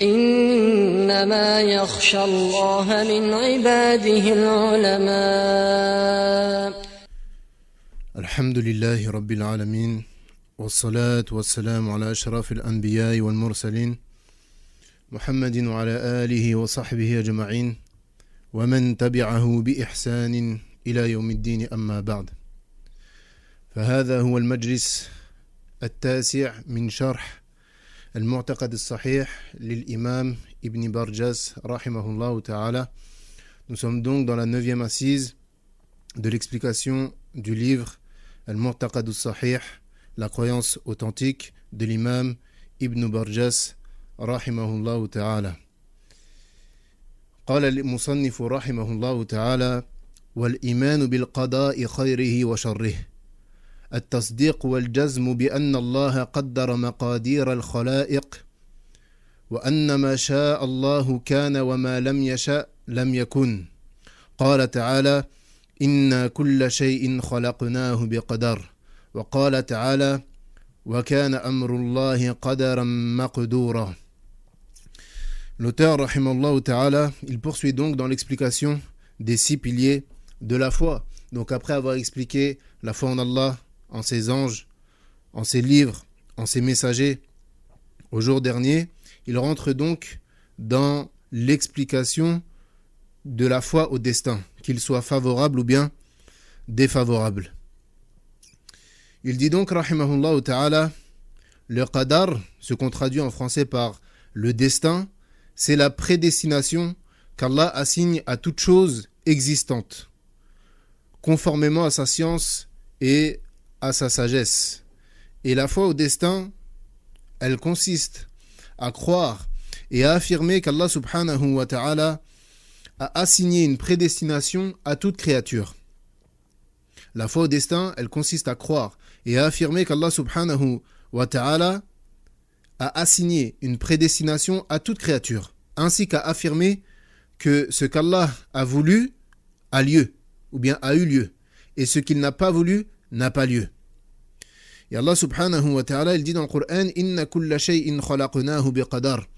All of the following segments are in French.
إنما يخشى الله من عباده العلماء. الحمد لله رب العالمين والصلاة والسلام على أشرف الأنبياء والمرسلين محمد وعلى آله وصحبه أجمعين ومن تبعه بإحسان إلى يوم الدين أما بعد. فهذا هو المجلس التاسع من شرح المعتقد الصحيح للإمام Ibn Barjas rahimahullah ta'ala. Nous sommes donc dans la 9e assise de l'explication du livre Al-Mu'taqad al-Sahih, la croyance authentique de l'imam Ibn Barjas rahimahullah ta'ala. قال المصنف رحمه الله تعالى: والإيمان بالقضاء خيره وشره، التصديق والجزم بأن الله قدر مقادير الخلائق، وأن ما شاء الله كان وما لم يشأ لم يكن. قال تعالى: إنا كل شيء خلقناه بقدر. وقال تعالى: وكان أمر الله قدرا مقدورا. L'auteur, rahimahullah ta'ala, il poursuit donc dans l'explication des 6 piliers de la foi. Donc après avoir expliqué la foi en Allah, en ses anges, en ses livres, en ses messagers, au jour dernier, il rentre donc dans l'explication de la foi au destin, qu'il soit favorable ou bien défavorable. Il dit donc, rahimahullah ta'ala, le qadar, ce qu'on traduit en français par le destin, c'est la prédestination qu'Allah assigne à toute chose existante, conformément à sa science et à sa sagesse. Et la foi au destin, elle consiste à croire et à affirmer qu'Allah subhanahu wa ta'ala a assigné une prédestination à toute créature. La foi au destin, elle consiste à croire et à affirmer qu'Allah subhanahu wa ta'ala a assigné une prédestination à toute créature, ainsi qu'à affirmer que ce qu'Allah a voulu a lieu, ou bien a eu lieu, et ce qu'il n'a pas voulu n'a pas lieu. Et Allah subhanahu wa ta'ala, il dit dans le Coran: Inna kulla shay'in khalaqnahu biqadar.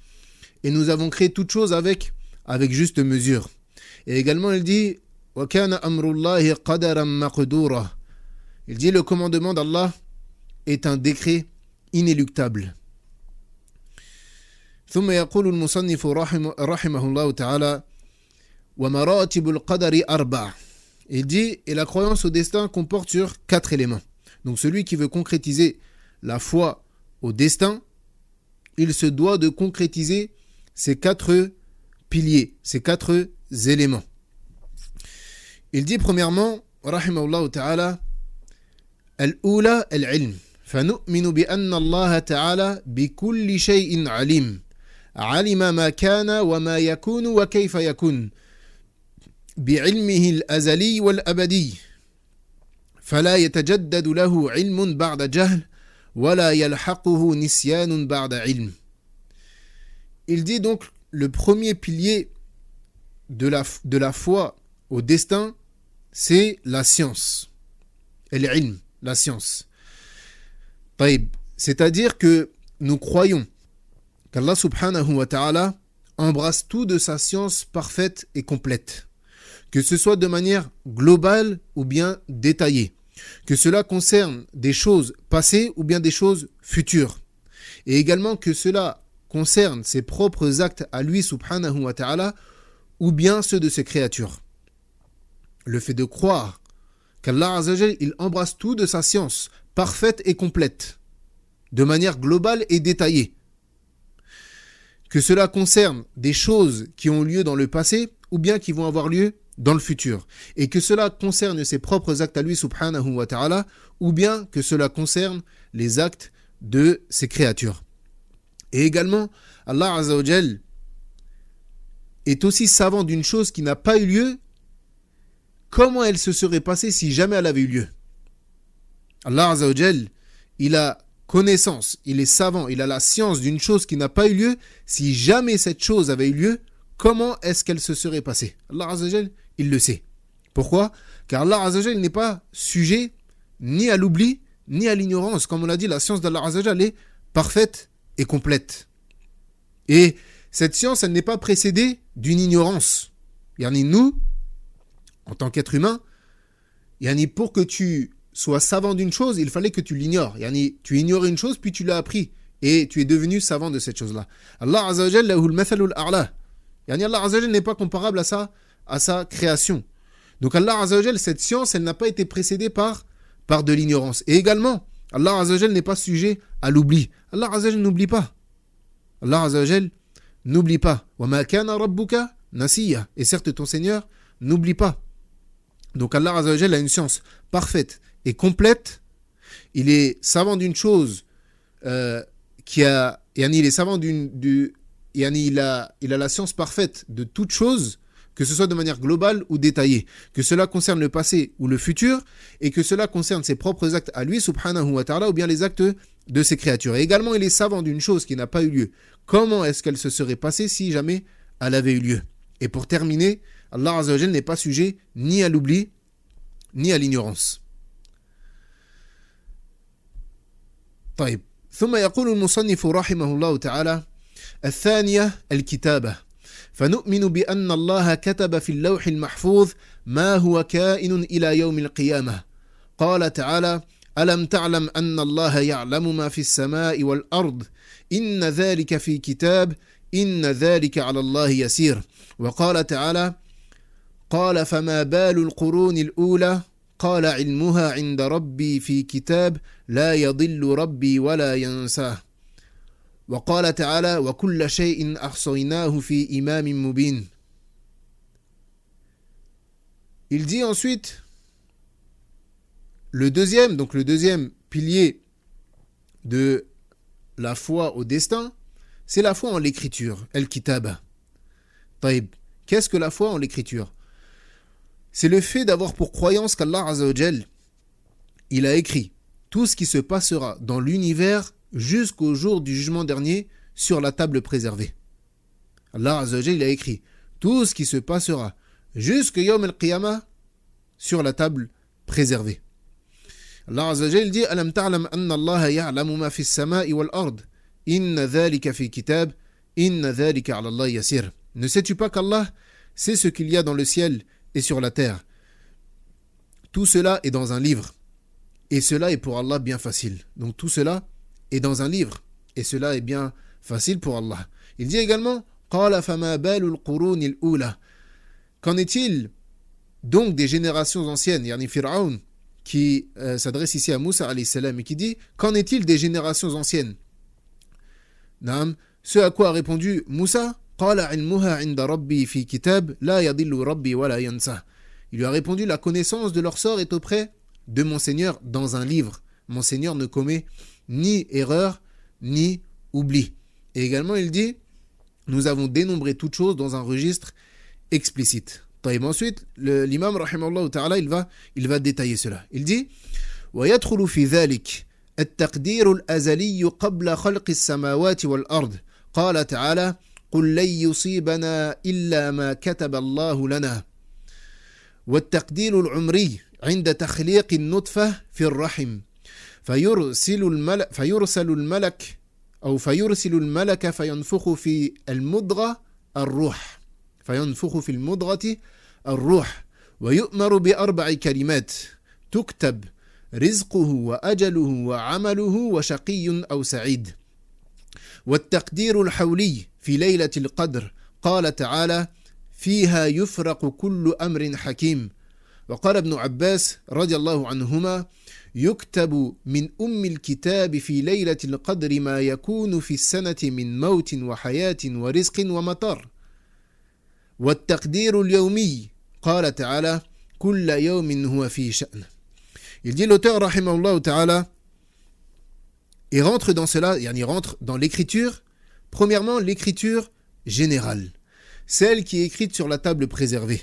Et nous avons créé toute chose avec juste mesure. Et également il dit: Wa kana amrullahi qadaran maqdura. Il dit: le commandement d'Allah est un inéluctable. ثم يقول المصنف رحمه الله تعالى: ومراتب القدر أربع. Il dit: et la croyance au destin comporte sur 4 éléments. Donc celui qui veut concrétiser la foi au destin, il se doit de concrétiser ces 4 piliers, ces 4 éléments. Il dit premièrement, rahimahullah ta'ala, al-ula al-ilm, فنؤمن بأن الله تعالى بكل شيء عليم، علم ما كان وما يكون وكيف يكون بعلمه الأزلي والأبدي، فلا يتجدد له علم بعد جهل ولا يلحقه نسيان بعد علم. Il dit donc le premier pilier de la foi au destin, c'est la science. Al-ilm, la science. C'est-à-dire que nous croyons qu'Allah subhanahu wa ta'ala embrasse tout de sa science parfaite et complète, que ce soit de manière globale ou bien détaillée, que cela concerne des choses passées ou bien des choses futures, et également que cela concerne ses propres actes à lui subhanahu wa ta'ala ou bien ceux de ses créatures. Le fait de croire qu'Allah azza wa jal, il embrasse tout de sa science parfaite et complète, de manière globale et détaillée, que cela concerne des choses qui ont lieu dans le passé ou bien qui vont avoir lieu dans le futur, et que cela concerne ses propres actes à lui subhanahu wa ta'ala ou bien que cela concerne les actes de ses créatures. Et également, Allah azza wa jal est aussi savant d'une chose qui n'a pas eu lieu, comment elle se serait passée si jamais elle avait eu lieu. Allah azza wa jal, il a connaissance, il est savant, il a la science d'une chose qui n'a pas eu lieu. Si jamais cette chose avait eu lieu, comment est-ce qu'elle se serait passée? Allah azza wa jal, il le sait. Pourquoi? Car Allah azza wa jal n'est pas sujet ni à l'oubli, ni à l'ignorance. Comme on l'a dit, la science d'Allah azza wa jal est parfaite et complète. Et cette science, elle n'est pas précédée d'une ignorance. Yani nous, en tant qu'être humain, yani pour que tu sois savant d'une chose, il fallait que tu l'ignores. Yani tu ignorais une chose, puis tu l'as appris. Et tu es devenu savant de cette chose-là. Allah Azza wa Jal lahu al-mathalul a'la. Yani Allah Azza wa Jal n'est pas comparable à sa création. Donc Allah Azza wa Jal, cette science, elle n'a pas été précédée par de l'ignorance. Et également, Allah Azza wa Jal n'est pas sujet à l'oubli. Allah Azza wa Jal n'oublie pas. Allah Azza wa Jal n'oublie pas. Wa ma kana rabbuka nasiya. Et certes, ton Seigneur n'oublie pas. Donc Allah Azza wa Jal a une science parfaite et complète. Il est savant d'une chose yani il est savant yani il a la science parfaite de toute chose, que ce soit de manière globale ou détaillée, que cela concerne le passé ou le futur, et que cela concerne ses propres actes à lui, subhanahu wa ta'ala, ou bien les actes de ses créatures. Et également, il est savant d'une chose qui n'a pas eu lieu. Comment est-ce qu'elle se serait passée si jamais elle avait eu lieu? Et pour terminer, Allah Azza wa Jal n'est pas sujet ni à l'oubli, ni à l'ignorance. طيب. ثم يقول المصنف رحمه الله تعالى: الثانية الكتابة، فنؤمن بأن الله كتب في اللوح المحفوظ ما هو كائن إلى يوم القيامة. قال تعالى: ألم تعلم أن الله يعلم ما في السماء والأرض إن ذلك في كتاب إن ذلك على الله يسير. وقال تعالى: قال فما بال القرون الأولى قال علمها عند ربي في كتاب لا يضل ربي ولا ينساه. وقال تعالى: وكل شيء أحصيناه في إمام مبين. Il dit ensuite le deuxième pilier de la foi au destin, c'est la foi en l'écriture, el-kitaba. Taïb, qu'est-ce que la foi en l'écriture? C'est le fait d'avoir pour croyance qu'Allah Azza wa Jal, il a écrit tout ce qui se passera dans l'univers jusqu'au jour du jugement dernier sur la table préservée. Allah Azza wa Jal, il a écrit tout ce qui se passera jusqu'au Yawm al-Qiyamah sur la table préservée. Allah Azza wa Jal dit: Alam ta'lam anna Allah ya'lamu ma fi as-sama'i wal ard inna dhalika fi kitab inna dhalika 'ala Allah yasir. Ne sais-tu pas qu'Allah sait ce qu'il y a dans le ciel et sur la terre? Tout cela est dans un livre. Et cela est pour Allah bien facile. Donc tout cela est dans un livre. Et cela est bien facile pour Allah. Il dit également: قَالَ فَمَا بَالُ الْقُرُونِ الْأُولَى. Qu'en est-il donc des générations anciennes? Yani Fir'aun, qui s'adresse ici à Moussa alayhi salam et qui dit: qu'en est-il des générations anciennes? Naam. Ce à quoi a répondu Moussa: قَالَ عِلْمُهَا عِنْدَ رَبِّي فِي كِتَابٍ لَا يَضِلُّ رَبِّي وَلَا يَنْسَهُ. Il lui a répondu: la connaissance de leur sort est auprès de mon Seigneur dans un livre. Mon Seigneur ne commet ni erreur ni oubli. Et également il dit: nous avons dénombré toutes choses dans un registre explicite. Ensuite, l'imam rahimahullah ta'ala, il va détailler cela. Il dit: وَيَدْخُلُ فِي ذَلِكَ التقدير الأزلي قبل خلق السماوات والأرض. قال تعالى: قل لن يصيبنا إلا ما كتب الله لنا. والتقدير العمري عند تخليق النطفة في الرحم فيرسل الملك فينفخ في المضغة الروح ويؤمر بأربع كلمات تكتب رزقه وأجله وعمله وشقي أو سعيد. والتقدير الحولي في ليلة القدر قال تعالى: فيها يفرق كل أمر حكيم. وقال ابن عباس رضي الله عنهما: يكتب من أم الكتاب في ليلة القدر ما يكون في السنة من موت وحياة ورزق ومطر. والتقدير اليومي قال تعالى: كل يوم هو في شأن. Il dit, l'auteur rahimahullah ta'ala, il rentre dans cela, il rentre dans l'écriture. Premièrement, l'écriture générale, celle qui est écrite sur la table préservée,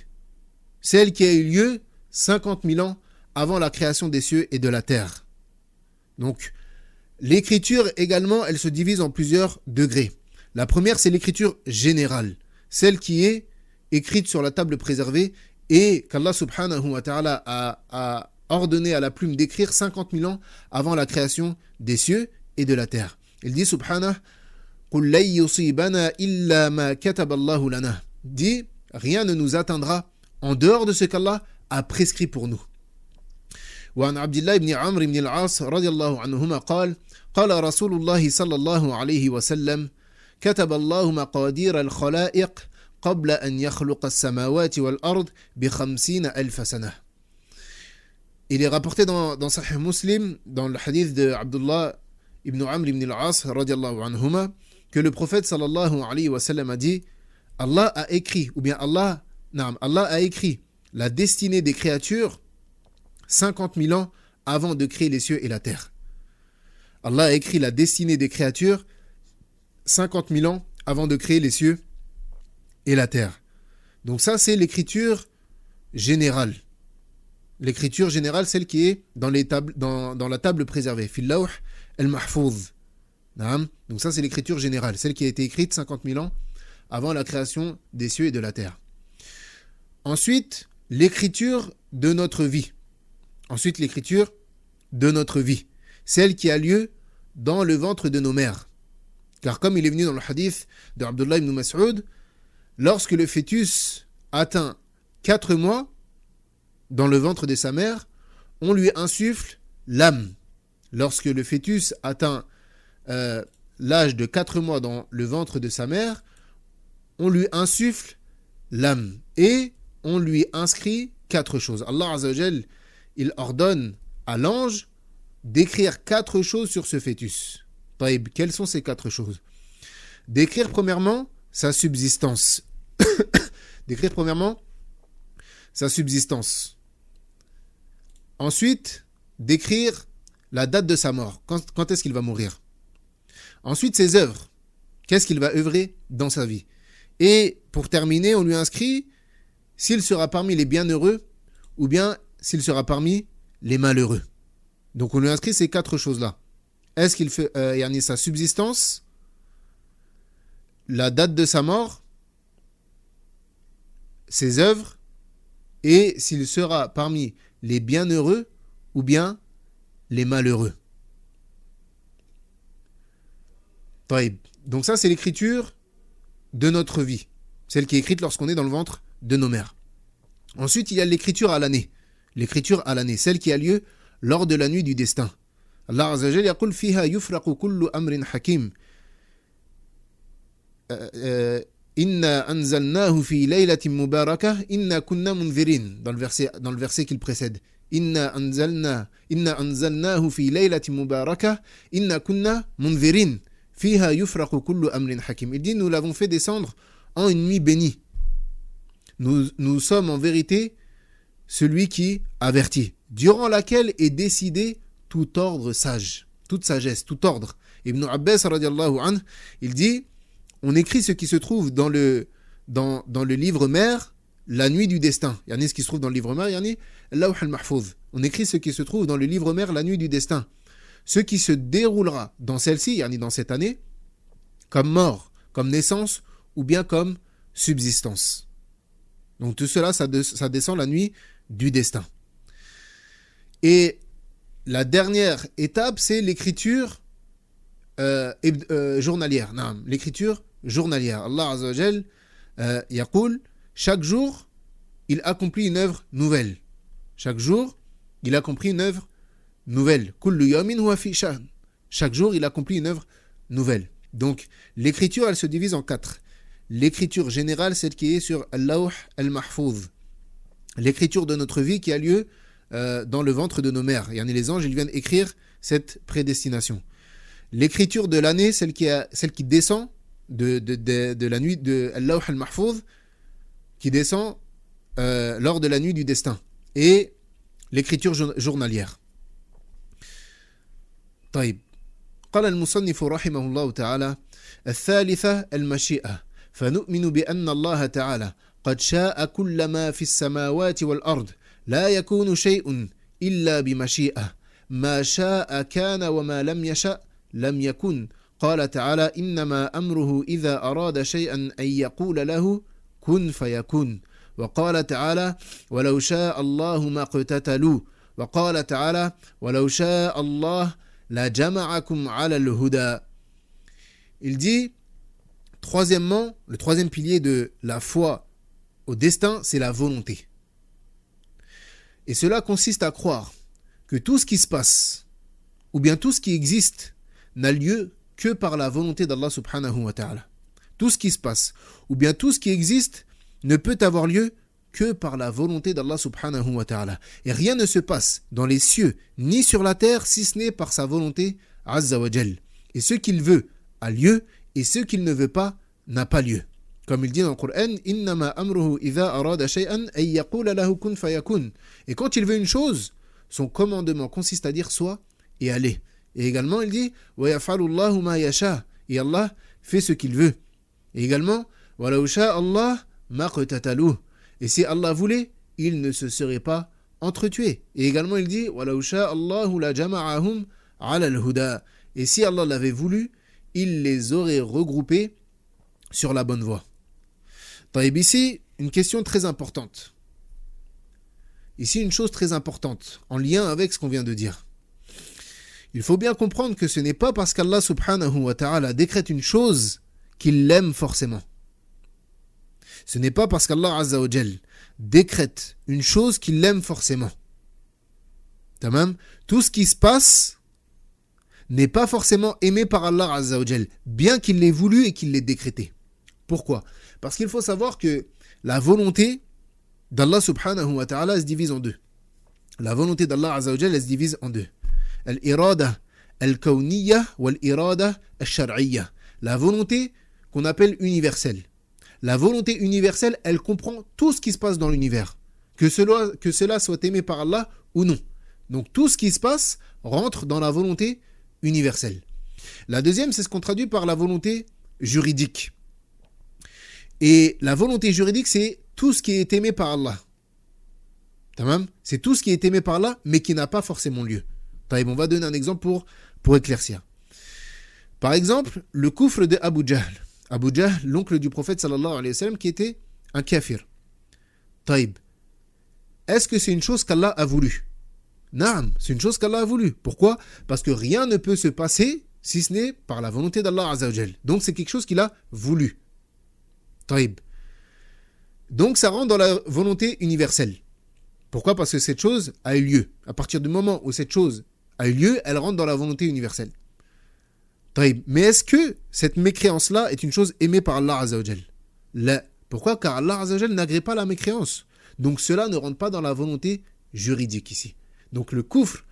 celle qui a eu lieu 50 000 ans avant la création des cieux et de la terre. Donc, l'écriture également, elle se divise en plusieurs degrés. La première, c'est l'écriture générale, celle qui est écrite sur la table préservée et qu'Allah subhanahu wa ta'ala a ordonné à la plume d'écrire 50 000 ans avant la création des cieux et de la terre. Il dit subhanahu: قُلْ لَن يُصِيبَنَا إِلَّا مَا كَتَبَ اللَّهُ لَنَا. Dit, rien ne nous atteindra en dehors de ce qu'Allah a prescrit pour nous. وعن عبد الله بن عمرو بن العاص رضي الله عنهما قال قال رسول الله صلى الله عليه وسلم كتب الله مقادير الخلائق قبل أن يخلق السماوات والأرض ب50,000 سنة. Il est rapporté dans Sahih Muslim, dans le hadith de Abdullah ibn Amr ibn al-As radiallahu anhuma, que le prophète sallallahu alayhi wa sallam a dit, Allah a écrit, ou bien Allah a écrit la destinée des créatures 50 000 ans avant de créer les cieux et la terre. Allah a écrit la destinée des créatures 50 000 ans avant de créer les cieux et la terre. Donc ça, c'est l'écriture générale. L'écriture générale, celle qui est dans la table préservée. Fil lawh al-mahfouz. Donc ça, c'est l'écriture générale, celle qui a été écrite 50 000 ans avant la création des cieux et de la terre. Ensuite, l'écriture de notre vie. Celle qui a lieu dans le ventre de nos mères. Car comme il est venu dans le hadith de Abdullah ibn Mas'ud, lorsque le fœtus atteint 4 mois dans le ventre de sa mère, on lui insuffle l'âme. Lorsque le fœtus atteint l'âge de 4 mois dans le ventre de sa mère, on lui insuffle l'âme et on lui inscrit 4 choses. Allah Azza wa Jal, il ordonne à l'ange d'écrire 4 choses sur ce fœtus. Taïb, quelles sont ces 4 choses? D'écrire premièrement sa subsistance. Ensuite, d'écrire la date de sa mort. Quand est-ce qu'il va mourir? Ensuite, ses œuvres. Qu'est-ce qu'il va œuvrer dans sa vie? Et pour terminer, on lui inscrit s'il sera parmi les bienheureux ou bien s'il sera parmi les malheureux. Donc on lui inscrit ces 4 choses-là. Est-ce qu'il fait sa subsistance, la date de sa mort, ses œuvres, et s'il sera parmi les bienheureux ou bien les malheureux. Taïb. Donc ça, c'est l'écriture de notre vie, celle qui est écrite lorsqu'on est dans le ventre de nos mères. Ensuite, il y a l'écriture à l'année, celle qui a lieu lors de la nuit du destin. Allah Azza wa Jalla yaqul fiha yufraqu kullu amrin hakim. Inna anzalnahu fi laylatin mubarakah inna kunna munzirin, dans le verset qui le précède. Inna anzalnahu fi laylatin mubarakah inna kunna munzirin fiha yufraqu kullu amrin hakim. Il dit, nous l'avons fait descendre en une nuit bénie. Nous sommes en vérité celui qui avertit, durant laquelle est décidé tout ordre sage, toute sagesse, tout ordre. Ibn Abbas radiallahu anhu, il dit, on écrit ce qui se trouve dans le livre mère, la nuit du destin. Il y en a ce qui se trouve dans le livre mère, il y en a Lawh al-Mahfouz. On écrit ce qui se trouve dans le livre mère, la nuit du destin. Ce qui se déroulera dans celle-ci, il y en a dans cette année, comme mort, comme naissance, ou bien comme subsistance. Donc tout cela, ça descend la nuit du destin. Et la dernière étape, c'est l'écriture journalière. Non, l'écriture journalière. Allah Azza wa Jal yaqul, chaque jour, il accomplit une œuvre nouvelle. Chaque jour, il accomplit une œuvre nouvelle. Kullu yawmin huwa fi sha'n. Chaque jour, il accomplit une œuvre nouvelle. Donc, l'écriture, elle se divise en 4. L'écriture générale, celle qui est sur Al-Lawh al-Mahfouz. L'écriture de notre vie qui a lieu dans le ventre de nos mères. Il y en a les anges, ils viennent écrire cette prédestination. L'écriture de l'année, celle qui descend de la nuit de Al-Lawh al-Mahfouz, qui descend lors de la nuit du destin. Et l'écriture journalière. طيب. قال المصنف رحمه الله تعالى: الثالثة المشيئة، فنؤمن بأن الله تعالى قد شاء كل ما في السماوات والأرض، لا يكون شيء إلا بمشيئة، ما شاء كان وما لم يشأ لم يكن. قال تعالى: إنما أمره إذا أراد شيئا أن يقول له كن فيكون. وقال تعالى: ولو شاء الله ما اقتتلوا. وقال تعالى: ولو شاء الله la jama'akum ala al-huda. Il dit, Troisièmement, le troisième pilier de la foi au destin, c'est la volonté. Et cela consiste à croire que tout ce qui se passe, ou bien tout ce qui existe, n'a lieu que par la volonté d'Allah subhanahu wa ta'ala. Tout ce qui se passe, ou bien tout ce qui existe, ne peut avoir lieu que par la volonté d'Allah subhanahu wa ta'ala. Et rien ne se passe dans les cieux, ni sur la terre, si ce n'est par sa volonté azza wa jal. Et ce qu'il veut a lieu, et ce qu'il ne veut pas n'a pas lieu. Comme il dit dans le Coran, innama amruhu idha arada shay'an ay yaqula lahu kun fayakun. Et quand il veut une chose, son commandement consiste à dire soit et aller. Et également il dit wa yaf'alu Allahu ma yasha. Et Allah fait ce qu'il veut. Et également wa law sha'a Allah ma qatataluh. Et si Allah voulait, il ne se serait pas entretué. Et également il dit wa law sha'a Allahu la jama'ahum 'ala al-huda. Et si Allah l'avait voulu, il les aurait regroupés sur la bonne voie. Taïb, ici, une question très importante. Ici, une chose très importante, en lien avec ce qu'on vient de dire. Il faut bien comprendre que ce n'est pas parce qu'Allah subhanahu wa ta'ala décrète une chose qu'il l'aime forcément. Ce n'est pas parce qu'Allah azza wa jal décrète une chose qu'il l'aime forcément. Tamam. Tout ce qui se passe n'est pas forcément aimé par Allah azza wa jal, bien qu'il l'ait voulu et qu'il l'ait décrété. Pourquoi ? Parce qu'il faut savoir que la volonté d'Allah subhanahu wa ta'ala se divise en deux. La volonté d'Allah azza wa jal se divise en deux. Al-irada al-kawniyya wal-irada al-shar'iyya. La volonté qu'on appelle universelle. La volonté universelle, elle comprend tout ce qui se passe dans l'univers. Que cela soit aimé par Allah ou non. Donc tout ce qui se passe rentre dans la volonté universelle. La deuxième, c'est ce qu'on traduit par la volonté juridique. Et la volonté juridique, c'est tout ce qui est aimé par Allah. Tamam ? C'est tout ce qui est aimé par Allah, mais qui n'a pas forcément lieu. Taïb, on va donner un exemple pour éclaircir. Par exemple, le kufr de Abu Jahl. Abu Jahl, l'oncle du prophète sallallahu alayhi wa sallam, qui était un kafir. Taïb. Est-ce que c'est une chose qu'Allah a voulu ? Naam, c'est une chose qu'Allah a voulu. Pourquoi ? Parce que rien ne peut se passer si ce n'est par la volonté d'Allah azza wa jal. Donc c'est quelque chose qu'il a voulu. Taïb. Donc ça rentre dans la volonté universelle. Pourquoi ? Parce que cette chose a eu lieu. À partir du moment où cette chose a eu lieu, elle rentre dans la volonté universelle. Taïb. Mais est-ce que cette mécréance-là est une chose aimée par Allah azza wa jal ? Là. Pourquoi ? Car Allah azza wa jal n'agrée pas la mécréance. Donc cela ne rentre pas dans la volonté juridique ici. Donc le kufr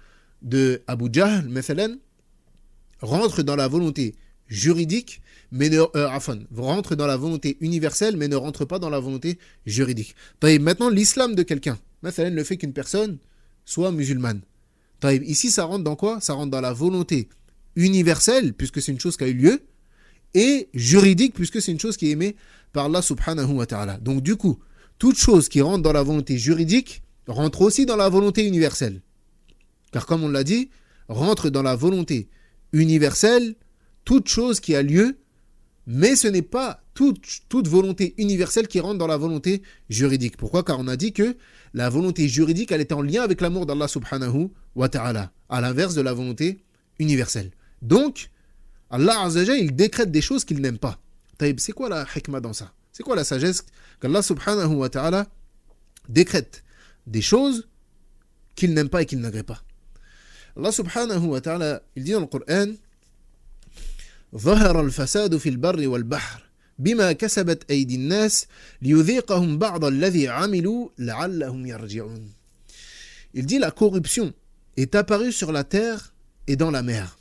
de Abu Jahl, mathalan, rentre dans la volonté juridique, mais rentre dans la volonté universelle, mais ne rentre pas dans la volonté juridique. Taïb, maintenant, l'islam de quelqu'un, mathalan, le fait qu'une personne soit musulmane. Taïb, ici, ça rentre dans quoi ? Ça rentre dans la volonté universelle, puisque c'est une chose qui a eu lieu, et juridique, puisque c'est une chose qui est aimée par Allah subhanahu wa ta'ala. Donc du coup, toute chose qui rentre dans la volonté juridique rentre aussi dans la volonté universelle. Car comme on l'a dit, rentre dans la volonté universelle toute chose qui a lieu, mais ce n'est pas toute volonté universelle qui rentre dans la volonté juridique. Pourquoi ? Car on a dit que la volonté juridique, elle était en lien avec l'amour d'Allah subhanahu wa ta'ala, à l'inverse de la volonté universelle. Donc, Allah azza wa jalla, il décrète des choses qu'il n'aime pas. Taïb, c'est quoi la hikmah dans ça ? C'est quoi la sagesse qu'Allah subhanahu wa ta'ala décrète des choses qu'il n'aime pas et qu'il n'agrée pas. Allah subhanahu wa ta'ala, il dit dans le Coran, ظهر الفساد في البر والبحر بما كسبت أيدي الناس ليذيقهم بعض الذي عملوا لعلهم يرجعون. Il dit la corruption est apparue sur la terre et dans la mer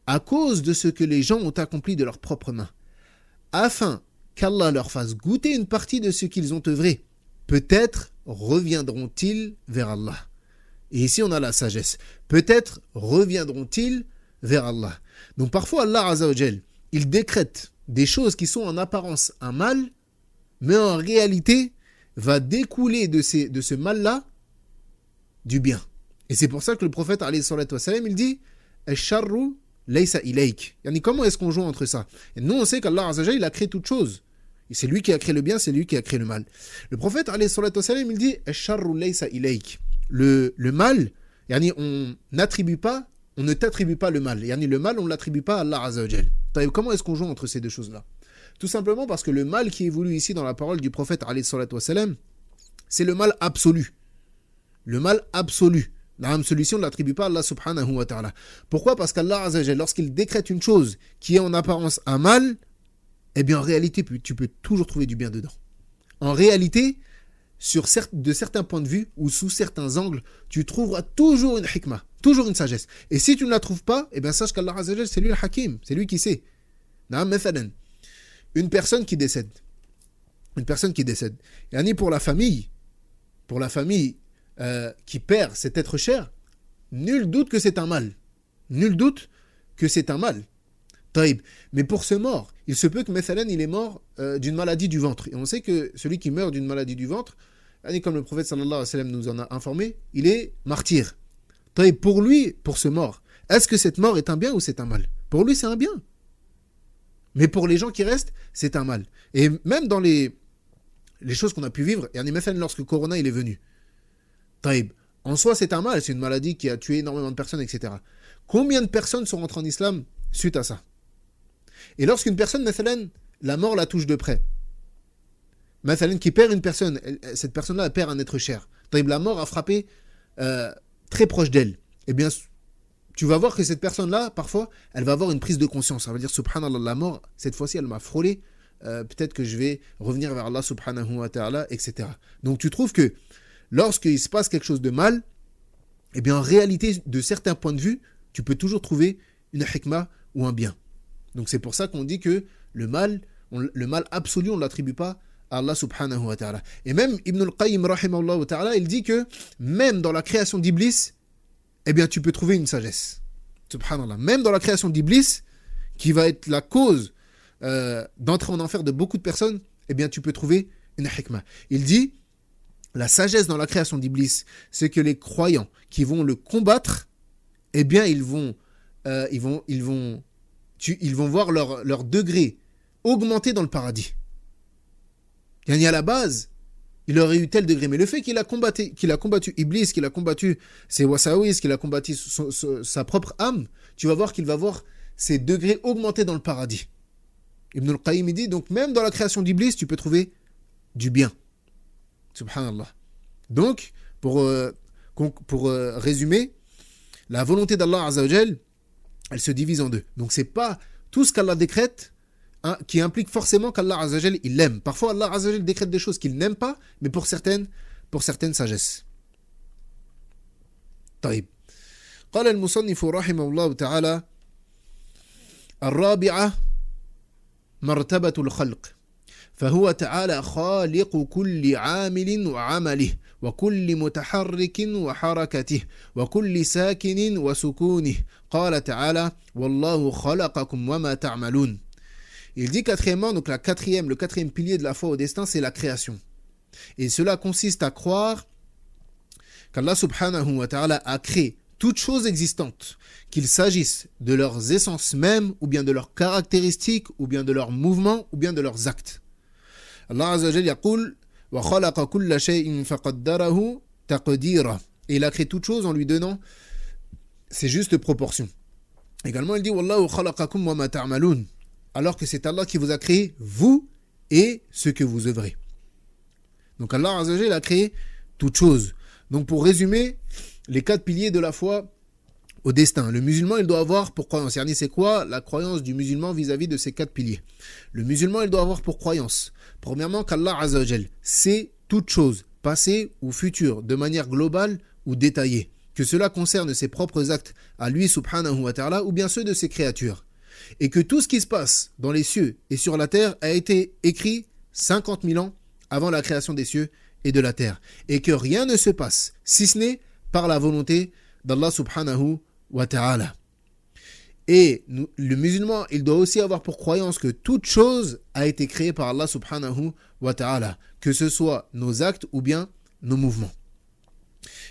à cause de ce que les gens ont accompli de leurs propres mains, afin qu'Allah leur fasse goûter une partie de ce qu'ils ont œuvré. Peut-être reviendront-ils vers Allah. Et ici on a la sagesse. Peut-être reviendront-ils vers Allah. Donc parfois Allah azza wa jal, il décrète des choses qui sont en apparence un mal, mais en réalité va découler de ce mal-là du bien. Et c'est pour ça que le prophète alayhi salatu wassalam, il dit Ash-sharru laysa ilayk. Yani, comment est-ce qu'on joue entre ça ? Et nous on sait qu'Allah azza wa jal, il a créé toute chose. Et c'est lui qui a créé le bien, c'est lui qui a créé le mal. Le prophète alayhi salatu wassalam, il dit Ash-sharru laysa ilayk. Le mal, yani, on ne t'attribue pas le mal. Yani, le mal, on ne l'attribue pas à Allah azza wa jal. Comment est-ce qu'on joue entre ces deux choses-là ? Tout simplement parce que le mal qui est voulu ici dans la parole du prophète alayhi salatu wassalam, c'est le mal absolu. Le mal absolu. Celui-ci, on ne l'attribue pas à Allah subhanahu wa ta'ala. Pourquoi ? Parce qu'Allah azza wa jalla, lorsqu'il décrète une chose qui est en apparence un mal, eh bien en réalité, tu peux toujours trouver du bien dedans. En réalité, de certains points de vue ou sous certains angles, tu trouveras toujours une hikmah, toujours une sagesse. Et si tu ne la trouves pas, eh bien sache qu'Allah azza wa jalla, c'est lui le hakim, c'est lui qui sait. Une personne qui décède. Et pour la famille qui perd cet être cher, nul doute que c'est un mal. Taïb. Mais pour ce mort, il se peut que Methalan, il est mort d'une maladie du ventre. Et on sait que celui qui meurt d'une maladie du ventre, comme le prophète sallallahu alayhi wa sallam nous en a informé, il est martyr. Taïb, pour lui, pour ce mort, est-ce que cette mort est un bien ou c'est un mal ? Pour lui, c'est un bien. Mais pour les gens qui restent, c'est un mal. Et même dans les choses qu'on a pu vivre, et Methalan, lorsque Corona il est venu, Taïb, en soi, c'est un mal, c'est une maladie qui a tué énormément de personnes, etc. Combien de personnes sont rentrées en islam suite à ça ? Et lorsqu'une personne, Methalan, la mort la touche de près, Methalan, qui perd une personne, cette personne-là perd un être cher, Taïb, la mort a frappé très proche d'elle, eh bien, tu vas voir que cette personne-là, parfois, elle va avoir une prise de conscience. Elle va dire, subhanallah, la mort, cette fois-ci, elle m'a frôlé, peut-être que je vais revenir vers Allah subhanahu wa ta'ala, etc. Donc tu trouves que lorsqu'il se passe quelque chose de mal, eh bien en réalité, de certains points de vue, tu peux toujours trouver une hikmah ou un bien. Donc c'est pour ça qu'on dit que le mal absolu, on ne l'attribue pas à Allah subhanahu wa ta'ala. Et même Ibn al-Qayyim rahimahullah ta'ala, il dit que même dans la création d'Iblis, eh bien tu peux trouver une sagesse. Subhanallah. Même dans la création d'Iblis, qui va être la cause d'entrer en enfer de beaucoup de personnes, eh bien tu peux trouver une hikmah. Il dit, la sagesse dans la création d'Iblis, c'est que les croyants qui vont le combattre, eh bien ils vont voir leur degré augmenter dans le paradis. À la base, il aurait eu tel degré, mais le fait qu'il a combattu Iblis, qu'il a combattu ses wasawis, qu'il a combattu sa propre âme, tu vas voir qu'il va voir ses degrés augmenter dans le paradis. Ibn al-Qayyim dit, donc même dans la création d'Iblis, tu peux trouver du bien. Subhanallah. Donc, pour résumer, la volonté d'Allah Azza wa Jal, elle se divise en deux. Donc, c'est pas tout ce qu'Allah décrète qui implique forcément qu'Allah Azza wa Jal, il l'aime. Parfois, Allah Azza wa Jal décrète des choses qu'il n'aime pas, mais pour certaines sagesses. طيب. قال المصنف رحمه الله تعالى الرابعة مرتبة الخلق فهو تعالى خالق كل عامل وعمله وكل متحرك وحركته وكل ساكن وسكونه قال تعالى والله خلقكم وما تعملون. Il dit quatrièmement, donc le quatrième pilier de la foi au destin, c'est la création. Et cela consiste à croire qu'Allah subhanahu wa ta'ala a créé toutes choses existantes, qu'il s'agisse de leurs essences mêmes, ou bien de leurs caractéristiques, ou bien de leurs mouvements, ou bien de leurs actes. Allah Azza wa Jalla yaqul wa khalaqa kulla shay'in faqaddarahu taqdira. Et il a créé toute chose en lui donnant ses justes proportions. Également, il dit wallahu khalaqakum wa ma ta'malun. Alors que c'est Allah qui vous a créé, vous et ce que vous œuvrez. Donc Allah Azza wa Jalla a créé toute chose. Donc pour résumer, les 4 piliers de la foi au destin. Le musulman, il doit avoir pour croyance. C'est quoi la croyance du musulman vis-à-vis de ces 4 piliers ? Le musulman, il doit avoir pour croyance, premièrement, qu'Allah Azza wa Jal sait toute chose, passée ou future, de manière globale ou détaillée. Que cela concerne ses propres actes à lui, subhanahu wa ta'ala, ou bien ceux de ses créatures. Et que tout ce qui se passe dans les cieux et sur la terre a été écrit 50 000 ans avant la création des cieux et de la terre. Et que rien ne se passe, si ce n'est par la volonté d'Allah subhanahu wa ta'ala. Et le musulman, il doit aussi avoir pour croyance que toute chose a été créée par Allah subhanahu wa ta'ala, que ce soit nos actes ou bien nos mouvements.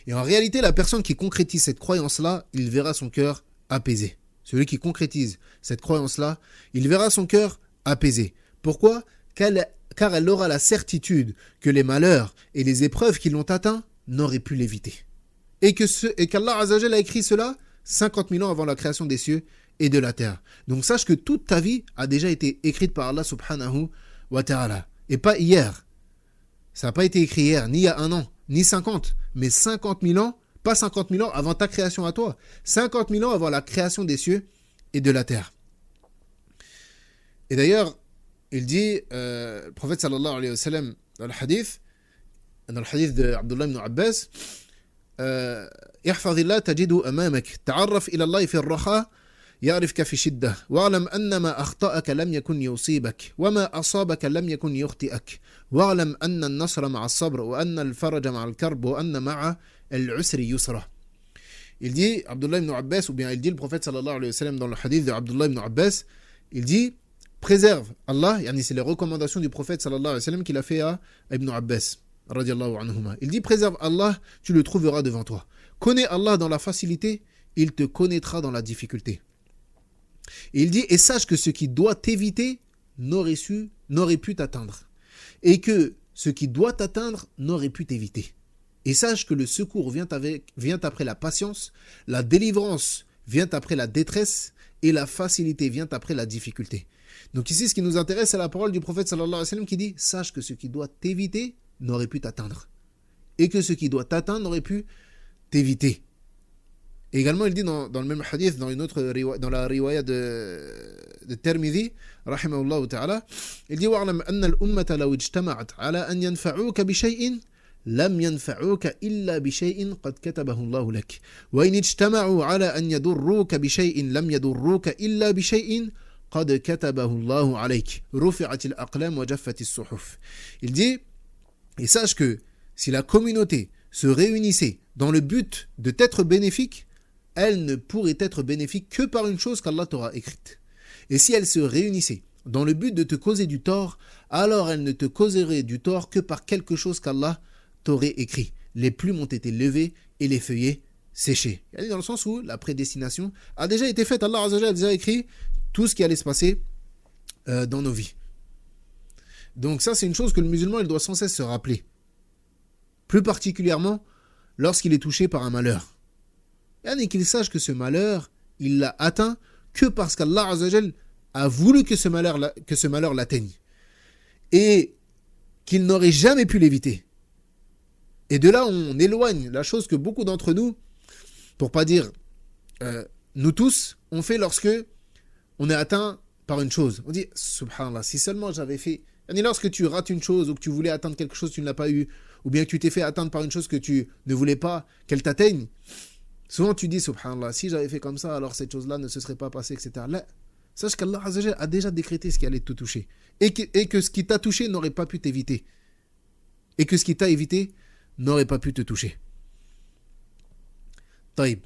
Et en réalité, la personne qui concrétise cette croyance-là, il verra son cœur apaisé. Celui qui concrétise cette croyance-là, il verra son cœur apaisé. Pourquoi ? Car elle aura la certitude que les malheurs et les épreuves qui l'ont atteint n'auraient pu l'éviter. Et qu'Allah Azza wa Jalla a écrit cela 50 000 ans avant la création des cieux et de la terre. Donc sache que toute ta vie a déjà été écrite par Allah subhanahu wa ta'ala. Et pas hier. Ça n'a pas été écrit hier, ni il y a 1 an, ni 50, mais 50 000 ans, pas 50 000 ans avant ta création à toi. 50 000 ans avant la création des cieux et de la terre. Et d'ailleurs, il dit, le prophète sallallahu alayhi wa sallam, dans le hadith de Abdullah ibn Abbas, احفظ الله تجده أمامك تعرف إلى الله في الرخاء يعرفك في الشدة واعلم أن ما أخطأك لم يكن يصيبك وما أصابك لم يكن يخطئك واعلم أن النصر مع الصبر وأن الفرج مع الكرب وأن مع العسر يسرا. Il dit, Abdullah ibn Abbas, ou bien il dit le prophète sallallahu alayhi wa sallam dans le hadith de Abdullah ibn Abbas, il dit, préserve Allah, c'est les recommandations du prophète sallallahu alayhi wa sallam qu'il a fait à Ibn Abbas. Il dit, préserve Allah, tu le trouveras devant toi. Connais Allah dans la facilité, il te connaîtra dans la difficulté. Et il dit, et sache que ce qui doit t'éviter n'aurait pu t'atteindre. Et que ce qui doit t'atteindre n'aurait pu t'éviter. Et sache que le secours vient après la patience, la délivrance vient après la détresse, et la facilité vient après la difficulté. Donc ici, ce qui nous intéresse, c'est la parole du prophète sallallahu alayhi wa sallam qui dit, sache que ce qui doit t'éviter n'aurait pu t'atteindre. Et que ce qui doit t'atteindre n'aurait pu t'éviter. Et également, il dit dans le même hadith, dans la riwaya de Tirmidhi, rahimahullah ta'ala, il dit وَاعْلَمْ أَنَّ الْأُمَّةَ لَوْ اجْتَمَعَتْ عَلَى أَنْ يَنْفَعُوكَ بِشَيْءٍ لَمْ يَنْفَعُوكَ إِلَّا بِشَيْءٍ قَدْ كَتَبَهُ اللَّهُ لَكَ وَإِنِ اجْتَمَعُوا عَلَى أَنْ يَضُرُّوكَ بِشَيْءٍ لَمْ يَضُرُّوكَ إِلَّا بِشَيْءٍ قَدْ كَتَبَهُ اللَّهُ عَلَيْكَ رُفِعَتِ الْأَقْلَامُ وَجَفَّتِ الصُّحُفُ. Il dit, et sache que si la communauté se réunissait dans le but de t'être bénéfique, elle ne pourrait être bénéfique que par une chose qu'Allah t'aura écrite. Et si elle se réunissait dans le but de te causer du tort, alors elle ne te causerait du tort que par quelque chose qu'Allah t'aurait écrit. Les plumes ont été levées et les feuillets séchés. Dans le sens où la prédestination a déjà été faite. Allah Azza wa Jalla a déjà écrit tout ce qui allait se passer dans nos vies. Donc ça, c'est une chose que le musulman il doit sans cesse se rappeler. Plus particulièrement lorsqu'il est touché par un malheur. Et qu'il sache que ce malheur, il l'a atteint que parce qu'Allah Azza wa Jalla a voulu que ce malheur l'atteigne. Et qu'il n'aurait jamais pu l'éviter. Et de là, on éloigne la chose que beaucoup d'entre nous, pour pas dire nous tous, on fait lorsque on est atteint par une chose. On dit, subhanallah, si seulement j'avais fait... Et lorsque tu rates une chose ou que tu voulais atteindre quelque chose, tu ne l'as pas eu, ou bien que tu t'es fait atteindre par une chose que tu ne voulais pas qu'elle t'atteigne, souvent tu dis, subhanallah, si j'avais fait comme ça, alors cette chose-là ne se serait pas passée, etc. Là, sache qu'Allah Azza wa Jalla a déjà décrété ce qui allait te toucher. Et que ce qui t'a touché n'aurait pas pu t'éviter. Et que ce qui t'a évité n'aurait pas pu te toucher. طيب.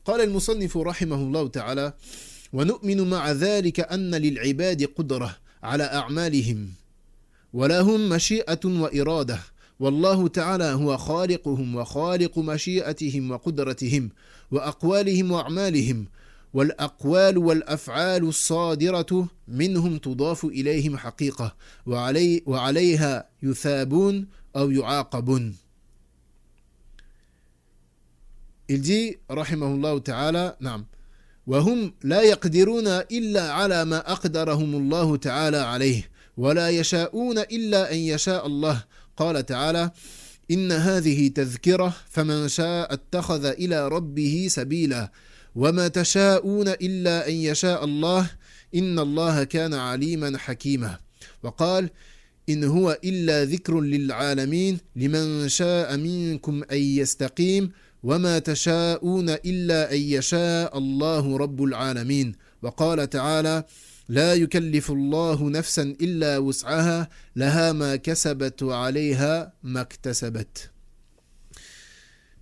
قال المصنف رحمه الله تعالى ونؤمن مع ذلك أن للعباد قدرة على أعمالهم ولهم مشيئة وإرادة والله تعالى هو خالقهم وخالق مشيئتهم وقدرتهم وأقوالهم وأعمالهم والأقوال والأفعال الصادرة منهم تضاف إليهم حقيقة وعليها يثابون أو يعاقبون. Il dit رحمه الله تعالى نعم وهم لا يقدرون إلا على ما أقدرهم الله تعالى عليه ولا يشاءون إلا أن يشاء الله. قال تعالى إن هذه تذكرة فمن شاء اتخذ إلى ربه سبيلا وما تشاءون إلا أن يشاء الله إن الله كان عليما حكيما. وقال إن هو إلا ذكر للعالمين لمن شاء منكم أن يستقيم وما تشاءون إلا أن يشاء الله رب العالمين. وقال تعالى لا يكلف الله نفسا إلا وسعها لها ما كسبت وعليها ما اكتسبت.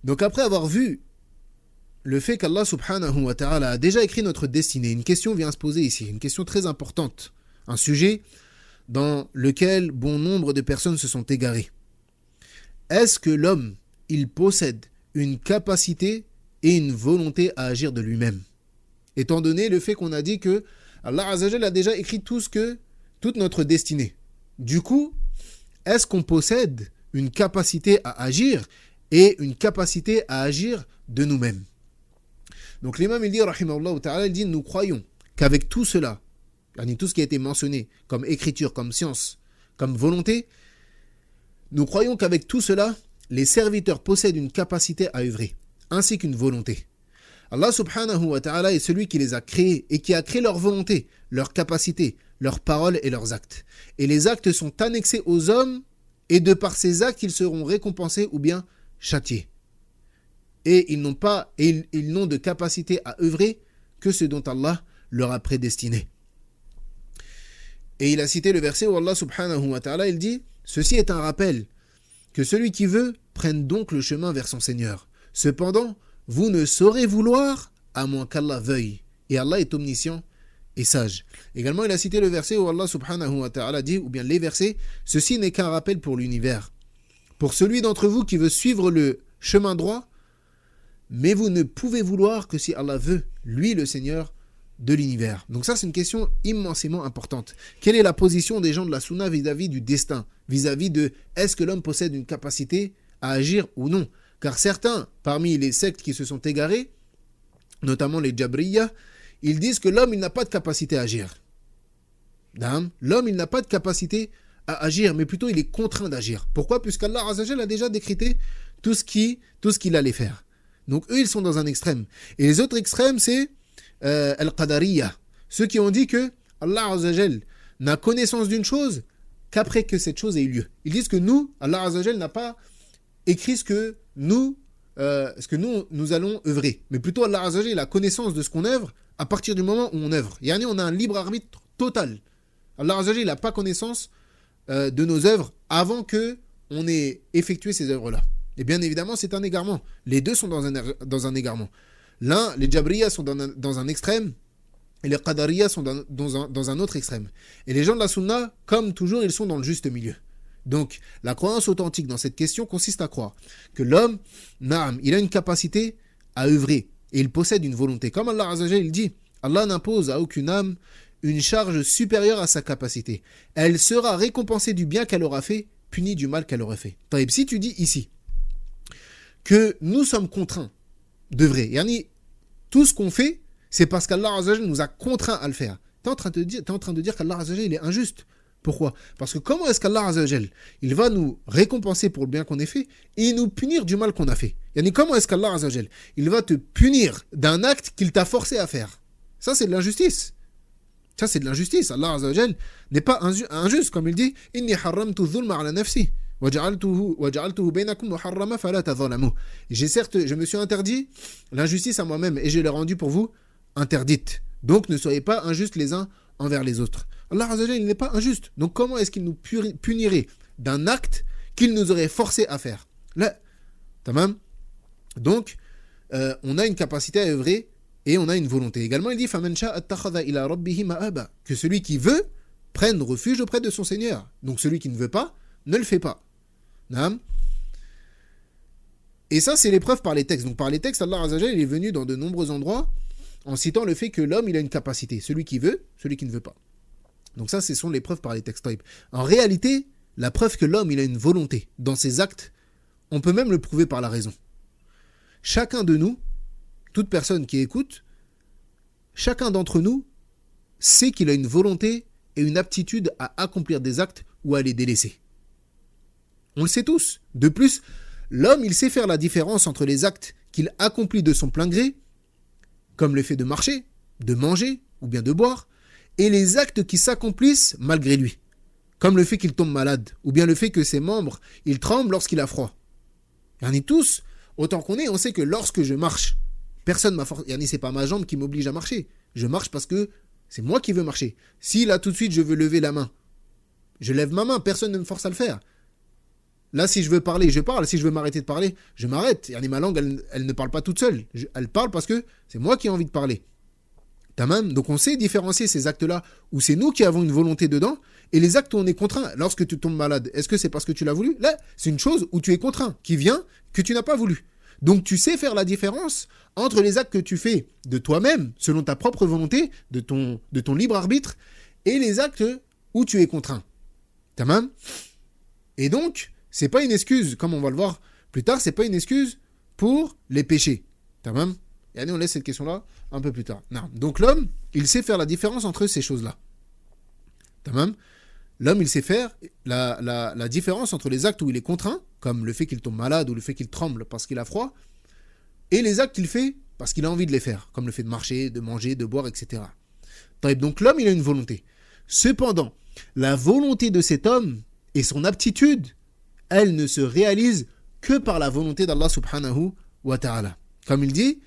Donc après avoir vu le fait qu'Allah subhanahu wa ta'ala a déjà écrit notre destinée, une question vient se poser ici, une question très importante, un sujet dans lequel bon nombre de personnes se sont égarées. Est-ce que l'homme, il possède une capacité et une volonté à agir de lui-même? Étant donné le fait qu'on a dit que Allah Azza wa Jalla a déjà écrit toute notre destinée. Du coup, est-ce qu'on possède une capacité à agir et une capacité à agir de nous-mêmes? Donc l'imam il dit, rahimahullah ta'ala, il dit, nous croyons qu'avec tout cela, tout ce qui a été mentionné comme écriture, comme science, comme volonté, nous croyons qu'avec tout cela, les serviteurs possèdent une capacité à œuvrer, ainsi qu'une volonté. Allah subhanahu wa ta'ala est celui qui les a créés et qui a créé leur volonté, leur capacité, leurs paroles et leurs actes. Et les actes sont annexés aux hommes et de par ces actes, ils seront récompensés ou bien châtiés. Et ils n'ont de capacité à œuvrer que ce dont Allah leur a prédestiné. Et il a cité le verset où Allah subhanahu wa ta'ala, il dit « Ceci est un rappel, que celui qui veut prenne donc le chemin vers son Seigneur. Cependant, vous ne saurez vouloir à moins qu'Allah veuille. Et Allah est omniscient et sage. » Également, il a cité le verset où Allah subhanahu wa ta'ala dit, ou bien les versets, « Ceci n'est qu'un rappel pour l'univers. Pour celui d'entre vous qui veut suivre le chemin droit, mais vous ne pouvez vouloir que si Allah veut, lui le Seigneur de l'univers. » Donc ça, c'est une question immensément importante. Quelle est la position des gens de la Sunna vis-à-vis du destin, vis-à-vis de est-ce que l'homme possède une capacité à agir ou non? Car certains, parmi les sectes qui se sont égarés, notamment les Jabriya, ils disent que l'homme, il n'a pas de capacité à agir. L'homme, il n'a pas de capacité à agir, mais plutôt il est contraint d'agir. Pourquoi? Puisqu'Allah Azza wa Jalla a déjà décrété tout ce qu'il allait faire. Donc eux, ils sont dans un extrême. Et les autres extrêmes, c'est Al-Qadariya. Ceux qui ont dit que Allah Azza wa Jalla n'a connaissance d'une chose qu'après que cette chose ait eu lieu. Ils disent que nous, Allah Azza wa Jalla n'a pas écrit ce que nous allons œuvrer. Mais plutôt Allah Azza wa Jalla a connaissance de ce qu'on œuvre à partir du moment où on œuvre. Yani on a un libre arbitre total. Allah Azza wa Jalla n'a pas connaissance de nos œuvres avant que on ait effectué ces œuvres-là. Et bien évidemment, c'est un égarement. Les deux sont dans un égarement. L'un, les Jabriya sont dans un extrême, et les Qadariya sont dans un autre extrême. Et les gens de la Sunna, comme toujours, ils sont dans le juste milieu. Donc, la croyance authentique dans cette question consiste à croire que l'homme, il a une capacité à œuvrer, et il possède une volonté. Comme Allah Azza wa Jalla, il dit, Allah n'impose à aucune âme une charge supérieure à sa capacité. Elle sera récompensée du bien qu'elle aura fait, punie du mal qu'elle aurait fait. Si tu dis ici que nous sommes contraints d'œuvrer, yani tout ce qu'on fait, c'est parce qu'Allah Azza wa Jalla nous a contraints à le faire. Tu es en train de dire qu'Allah Azza wa Jalla, il est injuste. Pourquoi? Parce que comment est-ce qu'Allah Azza wa Jalla, il va nous récompenser pour le bien qu'on ait fait et nous punir du mal qu'on a fait? Yani comment est-ce qu'Allah Azza wa Jalla, il va te punir d'un acte qu'il t'a forcé à faire? Ça, c'est de l'injustice. Ça, c'est de l'injustice. Allah Azza wa Jalla n'est pas injuste, comme il dit « Inni harramtu dhulma ala nafsi waja'altuhu bainakum muharrama fala tadhalamu » Je me suis interdit l'injustice à moi-même et je l'ai rendue pour vous interdite. Donc, ne soyez pas injustes les uns envers les autres. Allah Azza wa Jalla, il n'est pas injuste. Donc, comment est-ce qu'il nous punirait d'un acte qu'il nous aurait forcé à faire? Là, tamam. Donc, on a une capacité à œuvrer et on a une volonté. Également, il dit فَمَنْ شَاءَ اتَّخَذَ إِلَى رَبِّهِ مَآبًا, que celui qui veut prenne refuge auprès de son Seigneur. Donc, celui qui ne veut pas, ne le fait pas. Naam. Et ça, c'est l'épreuve par les textes. Donc, par les textes, Allah Azza wa Jalla, il est venu dans de nombreux endroits en citant le fait que l'homme, il a une capacité. Celui qui veut, celui qui ne veut pas. Donc ça, ce sont les preuves par les textes. En réalité, la preuve que l'homme, il a une volonté dans ses actes, on peut même le prouver par la raison. Chacun de nous, toute personne qui écoute, chacun d'entre nous sait qu'il a une volonté et une aptitude à accomplir des actes ou à les délaisser. On le sait tous. De plus, l'homme, il sait faire la différence entre les actes qu'il accomplit de son plein gré, comme le fait de marcher, de manger ou bien de boire, et les actes qui s'accomplissent malgré lui, comme le fait qu'il tombe malade, ou bien le fait que ses membres, ils tremblent lorsqu'il a froid. On est tous, autant qu'on est, on sait que lorsque je marche, personne m'a forcé, c'est pas ma jambe qui m'oblige à marcher. Je marche parce que c'est moi qui veux marcher. Si là tout de suite je veux lever la main, je lève ma main, personne ne me force à le faire. Là, si je veux parler, je parle. Si je veux m'arrêter de parler, je m'arrête. Ma langue, elle ne parle pas toute seule. Elle parle parce que c'est moi qui ai envie de parler. Tamam. Donc on sait différencier ces actes-là où c'est nous qui avons une volonté dedans et les actes où on est contraint. Lorsque tu tombes malade, est-ce que c'est parce que tu l'as voulu? Là, c'est une chose où tu es contraint, qui vient, que tu n'as pas voulu. Donc tu sais faire la différence entre les actes que tu fais de toi-même, selon ta propre volonté, de ton libre arbitre, et les actes où tu es contraint. Tamam. Et donc, c'est pas une excuse, comme on va le voir plus tard, c'est pas une excuse pour les péchés. Tamam. Et allez, on laisse cette question-là un peu plus tard. Non. Donc l'homme, il sait faire la différence entre ces choses-là. Tamam. L'homme, il sait faire la différence entre les actes où il est contraint, comme le fait qu'il tombe malade ou le fait qu'il tremble parce qu'il a froid, et les actes qu'il fait parce qu'il a envie de les faire, comme le fait de marcher, de manger, de boire, etc. Donc l'homme, il a une volonté. Cependant, la volonté de cet homme et son aptitude, elle ne se réalise que par la volonté d'Allah subhanahu wa ta'ala. Comme il dit,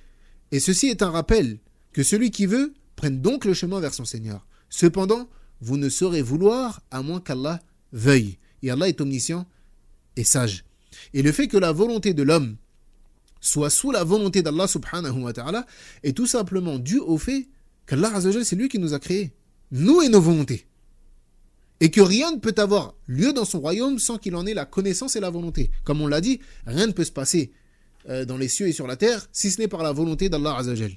et ceci est un rappel, que celui qui veut prenne donc le chemin vers son Seigneur. Cependant, vous ne saurez vouloir à moins qu'Allah veuille. Et Allah est omniscient et sage. Et le fait que la volonté de l'homme soit sous la volonté d'Allah subhanahu wa ta'ala est tout simplement dû au fait qu'Allah azza wa jalla, c'est lui qui nous a créés, nous et nos volontés. Et que rien ne peut avoir lieu dans son royaume sans qu'il en ait la connaissance et la volonté. Comme on l'a dit, rien ne peut se passer dans les cieux et sur la terre si ce n'est par la volonté d'Allah azza wa jalla.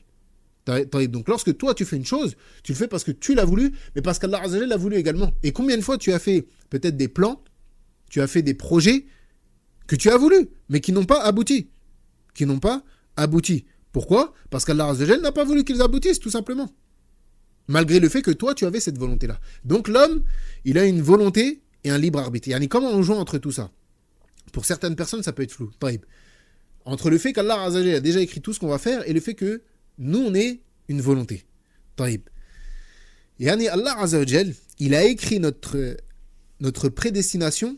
Donc lorsque toi tu fais une chose, tu le fais parce que tu l'as voulu, mais parce qu'Allah azza wa jalla l'a voulu également. Et combien de fois tu as fait peut-être des plans, tu as fait des projets que tu as voulu, mais qui n'ont pas abouti. Pourquoi ? Parce qu'Allah azza wa jalla n'a pas voulu qu'ils aboutissent, tout simplement. Malgré le fait que toi, tu avais cette volonté-là. Donc l'homme, il a une volonté et un libre arbitre. Yani, comment on joue entre tout ça ? Pour certaines personnes, ça peut être flou. Taïb. Entre le fait qu'Allah azza wa jalla a déjà écrit tout ce qu'on va faire et le fait que nous, on ait une volonté. Taïb. Yani, Allah azza wa jalla, il a écrit notre prédestination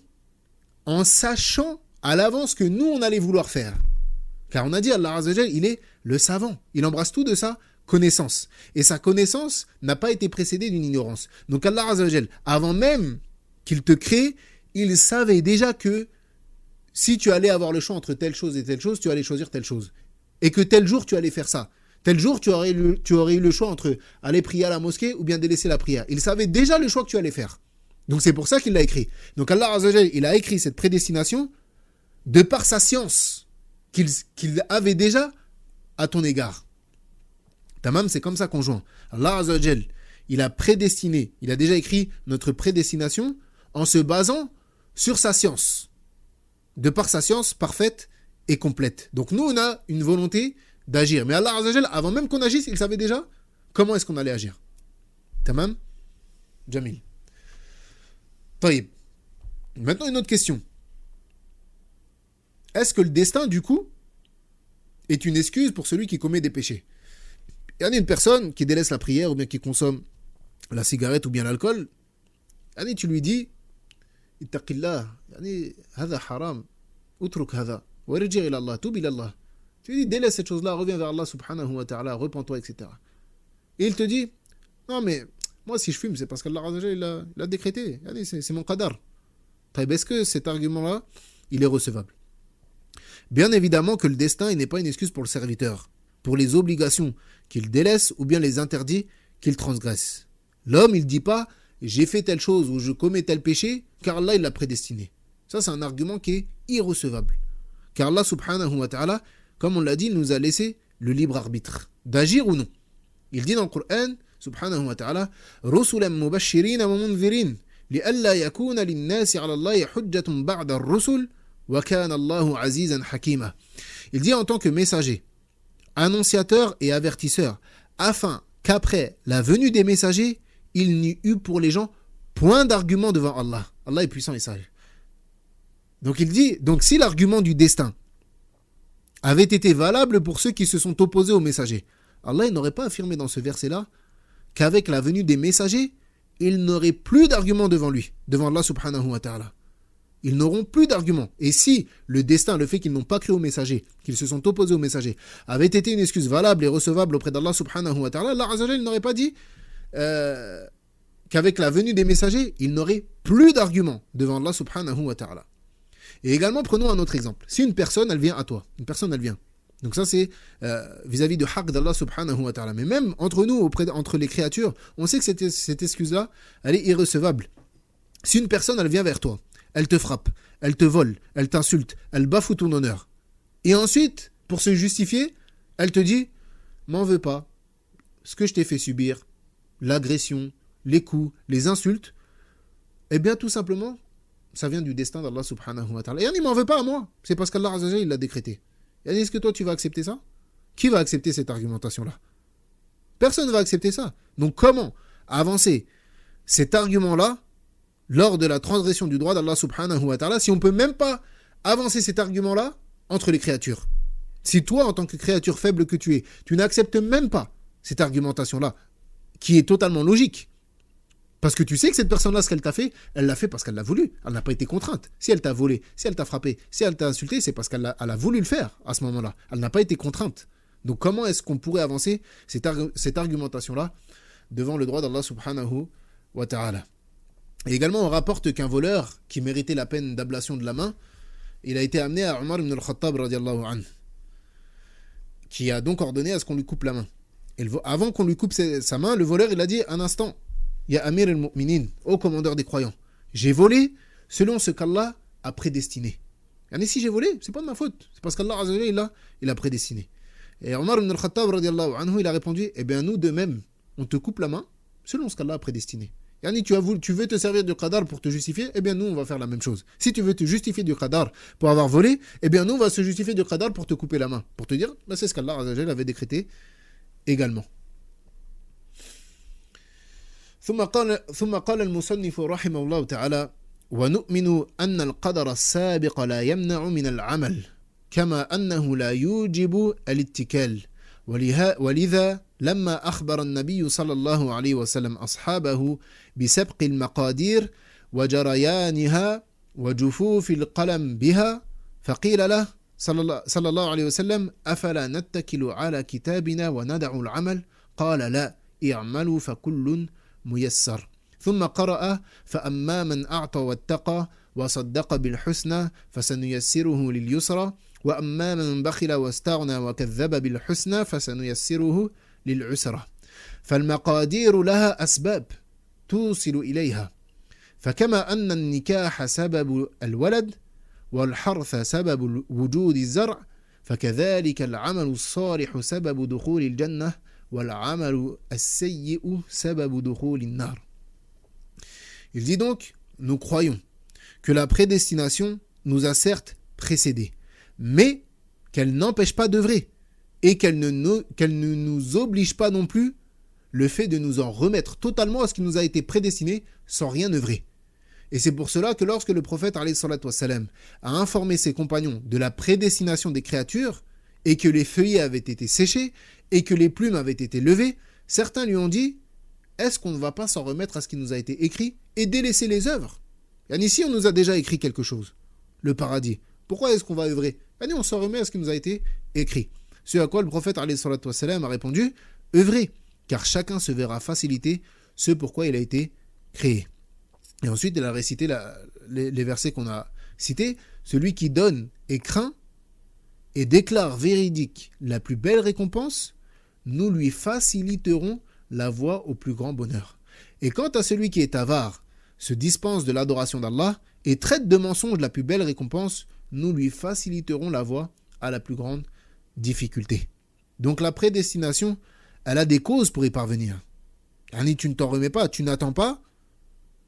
en sachant à l'avance que nous, on allait vouloir faire. Car on a dit, Allah azza wa jalla, il est le savant. Il embrasse tout de ça. Connaissance. Et sa connaissance n'a pas été précédée d'une ignorance. Donc Allah azza wa jalla, avant même qu'il te crée, il savait déjà que si tu allais avoir le choix entre telle chose et telle chose, tu allais choisir telle chose. Et que tel jour, tu allais faire ça. Tel jour, tu aurais eu le choix entre aller prier à la mosquée ou bien délaisser la prière. Il savait déjà le choix que tu allais faire. Donc c'est pour ça qu'il l'a écrit. Donc Allah azza wa jalla, il a écrit cette prédestination de par sa science qu'il avait déjà à ton égard. Tamam, c'est comme ça qu'on joue. Allah azza wa jalla, il a prédestiné, il a déjà écrit notre prédestination en se basant sur sa science. De par sa science parfaite et complète. Donc nous, on a une volonté d'agir. Mais Allah azza wa jalla, avant même qu'on agisse, il savait déjà comment est-ce qu'on allait agir. Tamam ? Jamil. Taïb. Maintenant, une autre question. Est-ce que le destin, du coup, est une excuse pour celui qui commet des péchés ? Il y en a une personne qui délaisse la prière ou bien qui consomme la cigarette ou bien l'alcool. Tu lui dis ittaqillah, hada haram, utruk hada, wa irji' ila Allah, tub ila Allah. Tu lui dis délaisse cette chose-là, reviens vers Allah subhanahu wa ta'ala, repens-toi, etc. Et il te dit non mais moi si je fume c'est parce qu'Allah il a décrété, c'est mon qadar. Est-ce que cet argument-là il est recevable ? Bien évidemment que le destin il n'est pas une excuse pour le serviteur, pour les obligations qu'il délaisse ou bien les interdits qu'il transgresse. L'homme, il ne dit pas « j'ai fait telle chose ou je commets tel péché » car Allah, il l'a prédestiné. Ça, c'est un argument qui est irrecevable. Car Allah, subhanahu wa ta'ala, comme on l'a dit, il nous a laissé le libre arbitre, d'agir ou non. Il dit dans le Coran, subhanahu wa ta'ala « Rusulan mubashirin wa munzirin, li'alla yakuna linnasi ala Allahi hujjatun ba'da ar-rusul, wa kana Allahu azizan hakima » Il dit en tant que messager, annonciateur et avertisseur, afin qu'après la venue des messagers, il n'y eut pour les gens point d'argument devant Allah. Allah est puissant et sage. Donc il dit, donc si l'argument du destin avait été valable pour ceux qui se sont opposés aux messagers, Allah n'aurait pas affirmé dans ce verset-là qu'avec la venue des messagers, il n'aurait plus d'argument devant lui, devant Allah subhanahu wa ta'ala. Ils n'auront plus d'arguments. Et si le destin, le fait qu'ils n'ont pas cru aux messagers, qu'ils se sont opposés aux messagers, avait été une excuse valable et recevable auprès d'Allah subhanahu wa ta'ala, Allah azza wa jalla n'aurait pas dit qu'avec la venue des messagers, il n'aurait plus d'arguments devant Allah subhanahu wa ta'ala. Et également, prenons un autre exemple. Si une personne, elle vient à toi, donc ça c'est vis-à-vis de haqq d'Allah subhanahu wa ta'ala. Mais même entre nous, entre les créatures, on sait que cette excuse-là, elle est irrecevable. Si une personne, elle vient vers toi, elle te frappe, elle te vole, elle t'insulte, elle bafoue ton honneur. Et ensuite, pour se justifier, elle te dit « M'en veux pas, ce que je t'ai fait subir, l'agression, les coups, les insultes, eh bien tout simplement, ça vient du destin d'Allah subhanahu wa ta'ala. Et il m'en veut pas à moi, c'est parce qu'Allah azza wa jalla, il l'a décrété. Et est-ce que toi tu vas accepter ça ? Qui va accepter cette argumentation-là? Personne ne va accepter ça. Donc comment avancer cet argument-là lors de la transgression du droit d'Allah subhanahu wa ta'ala si on ne peut même pas avancer cet argument-là entre les créatures? Si toi, en tant que créature faible que tu es, tu n'acceptes même pas cette argumentation-là, qui est totalement logique, parce que tu sais que cette personne-là, ce qu'elle t'a fait, elle l'a fait parce qu'elle l'a voulu. Elle n'a pas été contrainte. Si elle t'a volé, si elle t'a frappé, si elle t'a insulté, c'est parce qu'elle a voulu le faire à ce moment-là. Elle n'a pas été contrainte. Donc comment est-ce qu'on pourrait avancer cette argumentation-là devant le droit d'Allah subhanahu wa ta'ala? Et également, on rapporte qu'un voleur qui méritait la peine d'ablation de la main, il a été amené à Omar ibn al-Khattab radiallahu anhu, qui a donc ordonné à ce qu'on lui coupe la main. Et avant qu'on lui coupe sa main, le voleur, il a dit un instant, Ya Amir al-Mu'minin, ô commandeur des croyants, j'ai volé selon ce qu'Allah a prédestiné. Et si j'ai volé, c'est pas de ma faute, c'est parce qu'Allah azza wa jalla, il a prédestiné. Et Omar ibn al-Khattab radiallahu anhu, il a répondu, eh bien nous de même, on te coupe la main selon ce qu'Allah a prédestiné. Yani tu veux te servir du qadar pour te justifier, eh bien nous on va faire la même chose. Si tu veux te justifier du qadar pour avoir volé, eh bien nous on va se justifier du qadar pour te couper la main, pour te dire, bah, c'est ce qu'Allah azza wa jalla avait décrété également. ثم قال المصنف رحمه الله تعالى ونؤمن أن القدر السابق لا يمنع من العمل كما أنه لا يوجب الاتكال ولذا لما أخبر النبي صلى الله عليه وسلم أصحابه بسبق المقادير وجريانها وجفوف القلم بها فقيل له صلى الله عليه وسلم أفلا نتكل على كتابنا وندع العمل قال لا اعملوا فكل ميسر ثم قرأ فأما من أعطى واتقى وصدق بالحسنى فسنيسره لليسرى وأما من بخل واستغنى وكذب بالحسنى فسنيسره للعسرى فالمقادير لها أسباب توصل إليها فكما أن النكاح سبب الولد والحرث سبب وجود الزرع فكذلك العمل الصالح سبب دخول الجنة والعمل السيء سبب دخول النار. Il dit donc, nous croyons que la prédestination nous a certes précédés, mais qu'elle n'empêche pas d'œuvrer et qu'elle ne nous oblige pas non plus le fait de nous en remettre totalement à ce qui nous a été prédestiné sans rien œuvrer. Et c'est pour cela que lorsque le prophète alayhi salatu wassalam a informé ses compagnons de la prédestination des créatures et que les feuillets avaient été séchés et que les plumes avaient été levées, certains lui ont dit « Est-ce qu'on ne va pas s'en remettre à ce qui nous a été écrit et délaisser les œuvres ?» Ici, on nous a déjà écrit quelque chose, le paradis. Pourquoi est-ce qu'on va œuvrer? On s'en remet à ce qui nous a été écrit. Ce à quoi le prophète alayhi salatu wassalam a répondu « Œuvrez, car chacun se verra faciliter ce pourquoi il a été créé. » Et ensuite, il a récité les versets qu'on a cités. Celui qui donne et craint et déclare véridique la plus belle récompense, nous lui faciliterons la voie au plus grand bonheur. Et quant à celui qui est avare, se dispense de l'adoration d'Allah et traite de mensonge la plus belle récompense, nous lui faciliterons la voie à la plus grande difficulté. Donc la prédestination, elle a des causes pour y parvenir. Tu ne t'en remets pas, tu n'attends pas,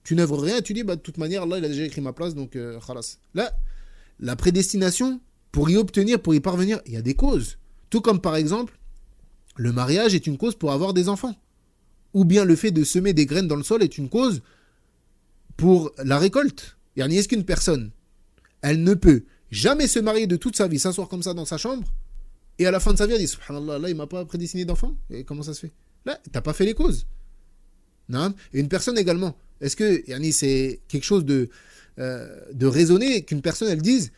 tu n'œuvres rien, tu dis de toute manière Allah il a déjà écrit ma place, donc khalas. Là, la prédestination, pour y obtenir, pour y parvenir, il y a des causes. Tout comme par exemple, le mariage est une cause pour avoir des enfants. Ou bien le fait de semer des graines dans le sol est une cause pour la récolte. Est-ce qu'une personne, elle ne peut jamais se marier de toute sa vie, s'asseoir comme ça dans sa chambre, et à la fin de sa vie, elle dit subhanallah, là il m'a pas prédestiné d'enfant. Et comment ça se fait? Là, t'as pas fait les causes. Non. Et une personne également, est-ce que c'est quelque chose de raisonné qu'une personne elle dise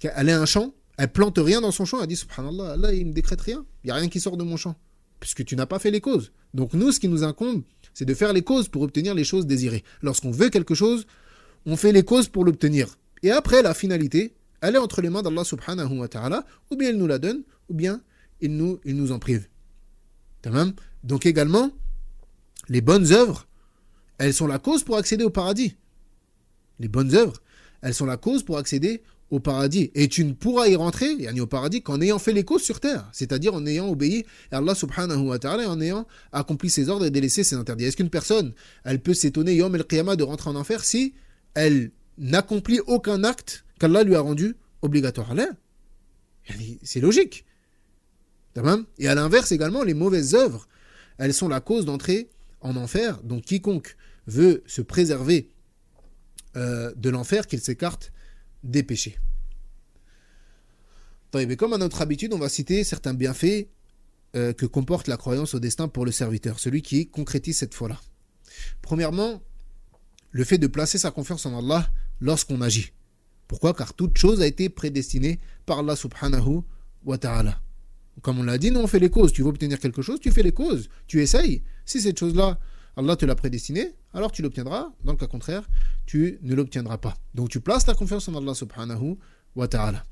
qu'elle a un champ, elle plante rien dans son champ, elle dit subhanallah, là il me décrète rien, il y a rien qui sort de mon champ, puisque tu n'as pas fait les causes. Donc nous, ce qui nous incombe, c'est de faire les causes pour obtenir les choses désirées. Lorsqu'on veut quelque chose, on fait les causes pour l'obtenir. Et après, la finalité, elle est entre les mains d'Allah subhanahu wa ta'ala, ou bien il nous la donne, ou bien il nous en prive. Tamam. Donc également, les bonnes œuvres, elles sont la cause pour accéder au paradis. Les bonnes œuvres, elles sont la cause pour accéder au paradis. Et tu ne pourras y rentrer, au paradis, qu'en ayant fait les causes sur terre. C'est-à-dire en ayant obéi à Allah subhanahu wa ta'ala et en ayant accompli ses ordres et délaissé ses interdits. Est-ce qu'une personne, elle peut s'étonner Yawm el-Qiyamah de rentrer en enfer si elle n'accomplit aucun acte qu'Allah lui a rendu obligatoire? Là, c'est logique. Tamam. Et à l'inverse également, les mauvaises œuvres, elles sont la cause d'entrer en enfer. Donc quiconque veut se préserver de l'enfer, qu'il s'écarte des péchés. Et comme à notre habitude, on va citer certains bienfaits que comporte la croyance au destin pour le serviteur, celui qui concrétise cette foi-là. Premièrement, le fait de placer sa confiance en Allah lorsqu'on agit. Pourquoi ? Car toute chose a été prédestinée par Allah subhanahu wa ta'ala. Comme on l'a dit, nous on fait les causes. Tu veux obtenir quelque chose, tu fais les causes. Tu essayes. Si cette chose-là, Allah te l'a prédestinée, alors tu l'obtiendras. Dans le cas contraire, tu ne l'obtiendras pas. Donc tu places ta confiance en Allah subhanahu wa ta'ala.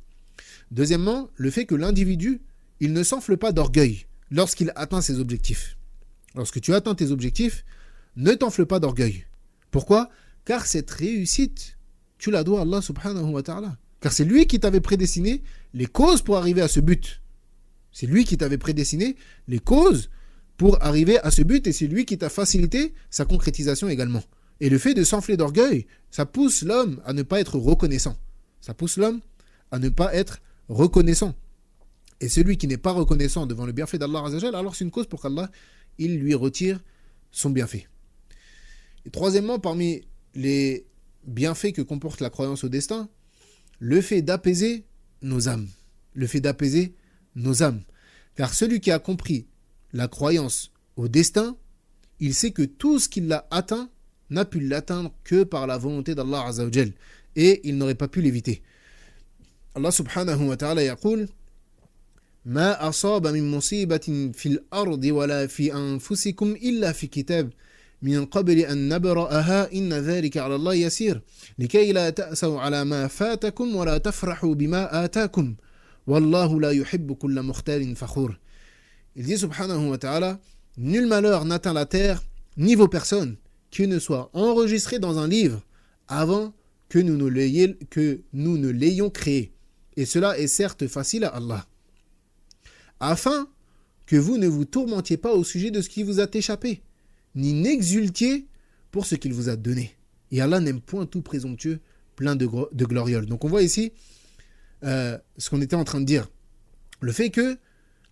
Deuxièmement, le fait que l'individu, il ne s'enfle pas d'orgueil lorsqu'il atteint ses objectifs. Lorsque tu atteins tes objectifs, ne t'enfle pas d'orgueil. Pourquoi ? Car cette réussite, tu la dois à Allah subhanahu wa ta'ala. Car c'est lui qui t'avait prédestiné les causes pour arriver à ce but. C'est lui qui t'avait prédestiné les causes pour arriver à ce but et c'est lui qui t'a facilité sa concrétisation également. Et le fait de s'enfler d'orgueil, ça pousse l'homme à ne pas être reconnaissant. Ça pousse l'homme à ne pas être reconnaissant. Et celui qui n'est pas reconnaissant devant le bienfait d'Allah Azzawajal, alors c'est une cause pour qu'Allah il lui retire son bienfait. Et troisièmement, parmi les bienfaits que comporte la croyance au destin, le fait d'apaiser nos âmes. Le fait d'apaiser nos âmes. Car celui qui a compris la croyance au destin, il sait que tout ce qu'il a atteint n'a pu l'atteindre que par la volonté d'Allah Azzawajal. Et il n'aurait pas pu l'éviter. Allah subhanahu wa ta'ala yaqul ما أصاب من مصيبة في الأرض ولا في أنفسكم إلا في كتاب من قبل أن نبرأها إن ذلك على الله يسير لكي لا تأسوا على ما فاتكم ولا تفرحوا بما آتاكم والله لا يحب كل مختال فخور. Il dit subhanahu wa ta'ala, nul malheur n'atteint la terre ni vos personnes qui ne soient enregistrés dans un livre avant que nous ne l'ayons créé. Et cela est certes facile à Allah. Afin que vous ne vous tourmentiez pas au sujet de ce qui vous a échappé, ni n'exultiez pour ce qu'il vous a donné. Et Allah n'aime point tout présomptueux, plein de glorioles. Donc on voit ici ce qu'on était en train de dire. Le fait que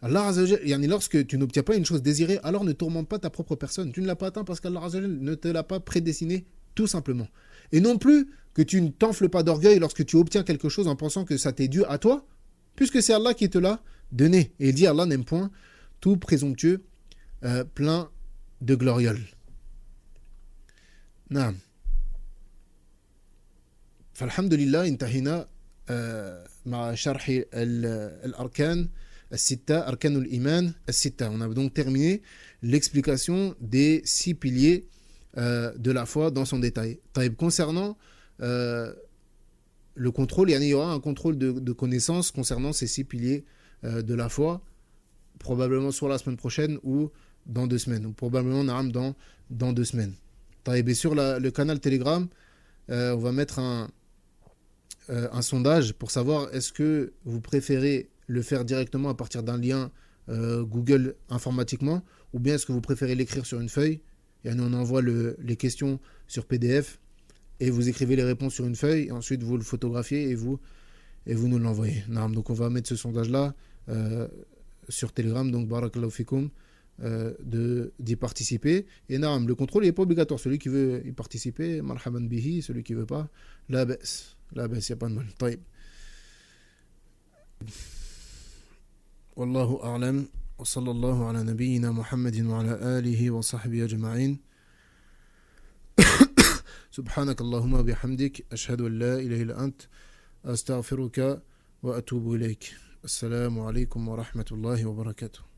Allah Azzawajal, lorsque tu n'obtiens pas une chose désirée, alors ne tourmente pas ta propre personne. Tu ne l'as pas atteint parce qu'Allah Azzawajal ne te l'a pas prédestiné, tout simplement. Et non plus que tu ne t'enfles pas d'orgueil lorsque tu obtiens quelque chose en pensant que ça t'est dû à toi, puisque c'est Allah qui te l'a donné. Et il dit Allah n'aime point tout présomptueux, plein de glorioles. Naam. Falhamdulillah, intahina ma sharhi al-arkan al-sitta, arkan al-iman al-sitta. On a donc terminé l'explication des 6 piliers de la foi dans son détail. Concernant le contrôle, il y aura un contrôle de connaissances concernant ces 6 piliers de la foi, probablement soit la semaine prochaine ou dans 2 semaines, ou probablement dans 2 semaines. Et sur le canal Telegram, on va mettre un sondage pour savoir est-ce que vous préférez le faire directement à partir d'un lien Google informatiquement, ou bien est-ce que vous préférez l'écrire sur une feuille, et nous on envoie les questions sur PDF, et vous écrivez les réponses sur une feuille, et ensuite vous le photographiez et vous nous l'envoyez. Donc on va mettre ce sondage-là sur Telegram, donc barakallahu fikum, d'y participer. Et le contrôle n'est pas obligatoire. Celui qui veut y participer, marhaban bihi. Celui qui ne veut pas, la baisse, il n'y a pas de mal. Taïb. Wallahu a'lam. Wa sallallahu ala nabiyyina Muhammadin wa ala alihi wa sahbihi ajma'in. سبحانك اللهم وبحمدك أشهد أن لا إله إلا أنت أستغفرك وأتوب إليك. السلام عليكم ورحمة الله وبركاته.